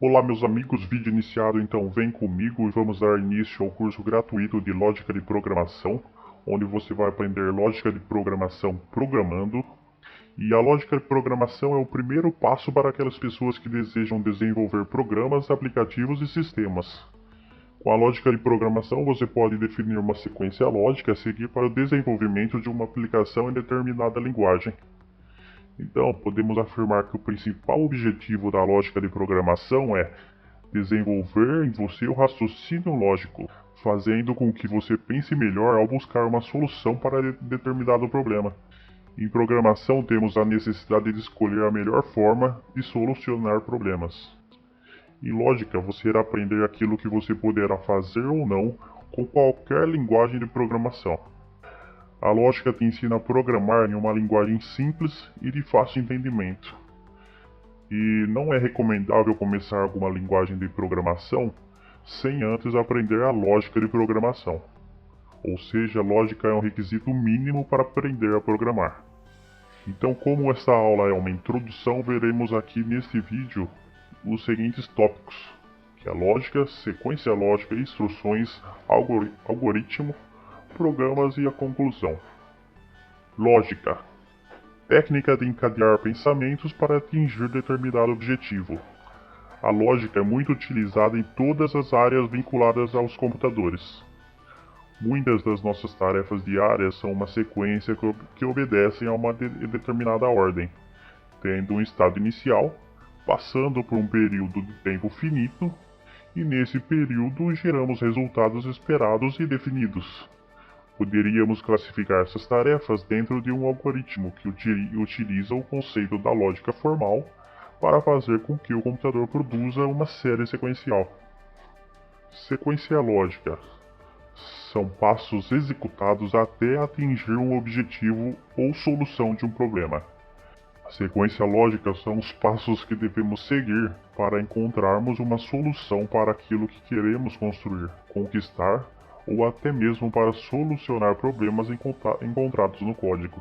Olá meus amigos, vídeo iniciado, então vem comigo e vamos dar início ao curso gratuito de Lógica de Programação, onde você vai aprender lógica de programação programando. E a lógica de programação é o primeiro passo para aquelas pessoas que desejam desenvolver programas, aplicativos e sistemas. Com a lógica de programação você pode definir uma sequência lógica a seguir para o desenvolvimento de uma aplicação em determinada linguagem. Então, podemos afirmar que o principal objetivo da lógica de programação é desenvolver em você o raciocínio lógico, fazendo com que você pense melhor ao buscar uma solução para determinado problema. Em programação, temos a necessidade de escolher a melhor forma de solucionar problemas. Em lógica, você irá aprender aquilo que você poderá fazer ou não com qualquer linguagem de programação. A lógica te ensina a programar em uma linguagem simples e de fácil entendimento. E não é recomendável começar alguma linguagem de programação sem antes aprender a lógica de programação. Ou seja, a lógica é um requisito mínimo para aprender a programar. Então, como esta aula é uma introdução, veremos aqui neste vídeo os seguintes tópicos, que é lógica, sequência lógica, instruções, algoritmo, programas e a conclusão. Lógica. Técnica de encadear pensamentos para atingir determinado objetivo. A lógica é muito utilizada em todas as áreas vinculadas aos computadores. Muitas das nossas tarefas diárias são uma sequência que obedecem a uma determinada ordem, tendo um estado inicial, passando por um período de tempo finito, e nesse período geramos resultados esperados e definidos. Poderíamos classificar essas tarefas dentro de um algoritmo que utiliza o conceito da lógica formal para fazer com que o computador produza uma série sequencial. Sequência lógica são passos executados até atingir um objetivo ou solução de um problema. A sequência lógica são os passos que devemos seguir para encontrarmos uma solução para aquilo que queremos construir, conquistar ou até mesmo para solucionar problemas encontrados no código.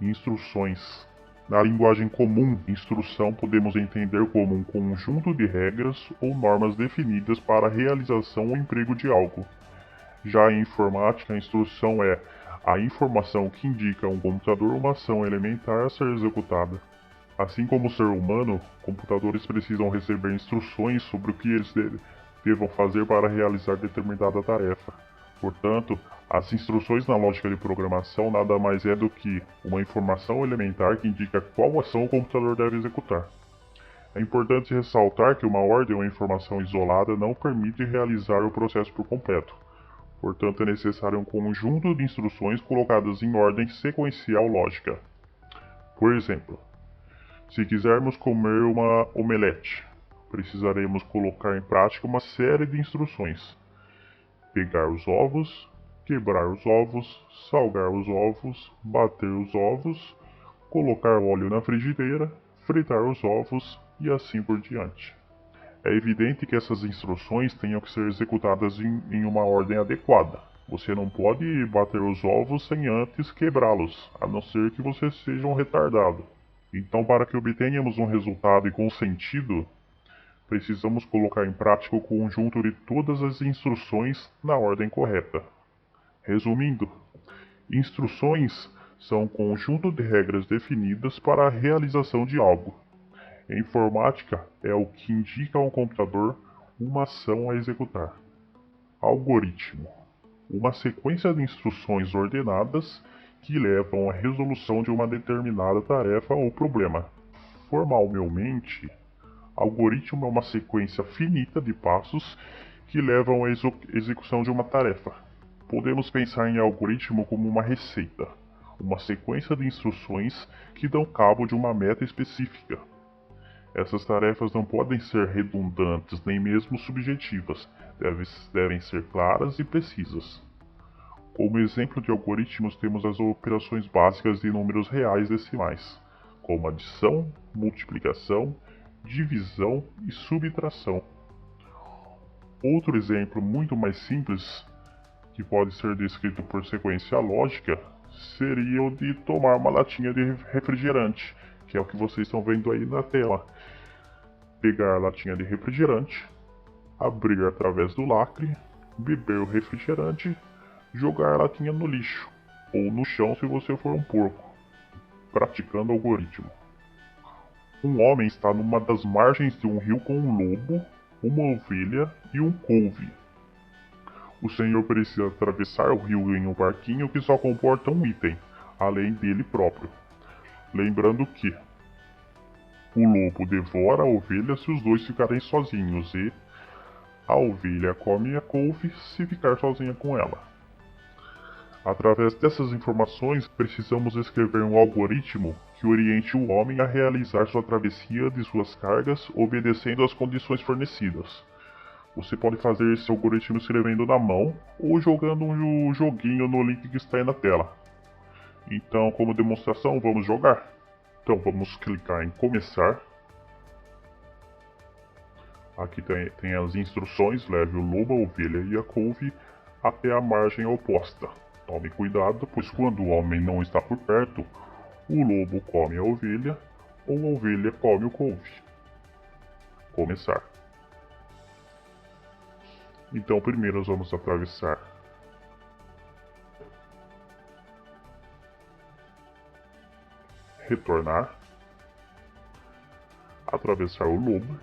Instruções. Na linguagem comum, instrução podemos entender como um conjunto de regras ou normas definidas para a realização ou emprego de algo. Já em informática, a instrução é a informação que indica a um computador uma ação elementar a ser executada. Assim como o ser humano, computadores precisam receber instruções sobre o que eles devam fazer para realizar determinada tarefa. Portanto, as instruções na lógica de programação nada mais é do que uma informação elementar que indica qual ação o computador deve executar. É importante ressaltar que uma ordem ou informação isolada não permite realizar o processo por completo. Portanto, é necessário um conjunto de instruções colocadas em ordem sequencial lógica. Por exemplo, se quisermos comer uma omelete, precisaremos colocar em prática uma série de instruções. Pegar os ovos, quebrar os ovos, salgar os ovos, bater os ovos, colocar óleo na frigideira, fritar os ovos e assim por diante. É evidente que essas instruções tenham que ser executadas em uma ordem adequada. Você não pode bater os ovos sem antes quebrá-los, a não ser que você seja um retardado. Então, para que obtenhamos um resultado e com sentido, precisamos colocar em prática o conjunto de todas as instruções na ordem correta. Resumindo, instruções são um conjunto de regras definidas para a realização de algo. Em informática, é o que indica ao computador uma ação a executar. Algoritmo: uma sequência de instruções ordenadas que levam à resolução de uma determinada tarefa ou problema. Formalmente, algoritmo é uma sequência finita de passos que levam à execução de uma tarefa. Podemos pensar em algoritmo como uma receita, uma sequência de instruções que dão cabo de uma meta específica. Essas tarefas não podem ser redundantes nem mesmo subjetivas, devem ser claras e precisas. Como exemplo de algoritmos temos as operações básicas de números reais decimais, como adição, multiplicação, divisão e subtração. Outro exemplo muito mais simples, que pode ser descrito por sequência lógica, seria o de tomar uma latinha de refrigerante, que é o que vocês estão vendo aí na tela. Pegar a latinha de refrigerante, abrir através do lacre, beber o refrigerante, jogar a latinha no lixo, ou no chão se você for um porco, praticando algoritmo. Um homem está numa das margens de um rio com um lobo, uma ovelha e um couve. O senhor precisa atravessar o rio em um barquinho que só comporta um item, além dele próprio. Lembrando que o lobo devora a ovelha se os dois ficarem sozinhos e a ovelha come a couve se ficar sozinha com ela. Através dessas informações, precisamos escrever um algoritmo que oriente o homem a realizar sua travessia de suas cargas obedecendo às condições fornecidas. Você pode fazer esse algoritmo escrevendo na mão ou jogando um joguinho no link que está aí na tela. Então, como demonstração, vamos jogar. Então, vamos clicar em começar. Aqui tem as instruções, leve o lobo, a ovelha e a couve até a margem oposta. Tome cuidado, pois quando o homem não está por perto, o lobo come a ovelha ou a ovelha come o couve. Começar. Então primeiro nós vamos atravessar retornar, atravessar o lobo,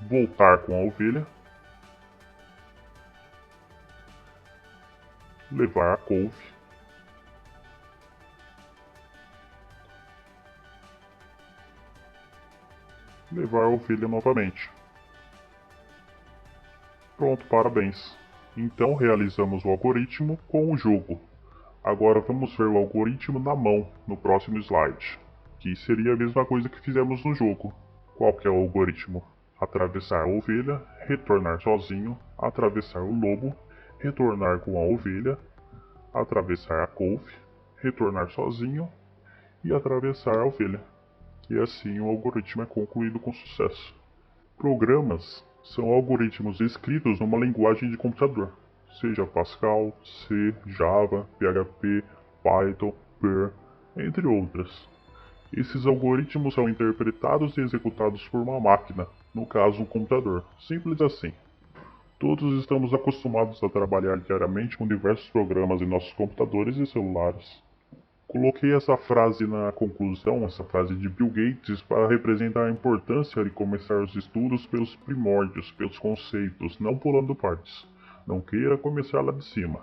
voltar com a ovelha, levar a couve, levar a ovelha novamente. Pronto, parabéns. Então realizamos o algoritmo com o jogo. Agora vamos ver o algoritmo na mão, no próximo slide, que seria a mesma coisa que fizemos no jogo. Qual que é o algoritmo? Atravessar a ovelha, retornar sozinho, atravessar o lobo, retornar com a ovelha, atravessar a couve, retornar sozinho e atravessar a ovelha. E assim o algoritmo é concluído com sucesso. Programas são algoritmos escritos numa linguagem de computador, seja Pascal, C, Java, PHP, Python, Perl, entre outras. Esses algoritmos são interpretados e executados por uma máquina, no caso um computador, simples assim. Todos estamos acostumados a trabalhar diariamente com diversos programas em nossos computadores e celulares. Coloquei essa frase na conclusão, essa frase de Bill Gates, para representar a importância de começar os estudos pelos primórdios, pelos conceitos, não pulando partes. Não queira começar lá de cima.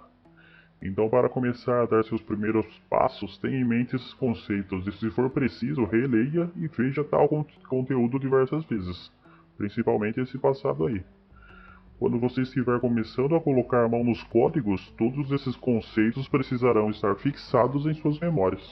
Então, para começar a dar seus primeiros passos, tenha em mente esses conceitos e, se for preciso, releia e veja tal conteúdo diversas vezes, principalmente esse passado aí. Quando você estiver começando a colocar a mão nos códigos, todos esses conceitos precisarão estar fixados em suas memórias.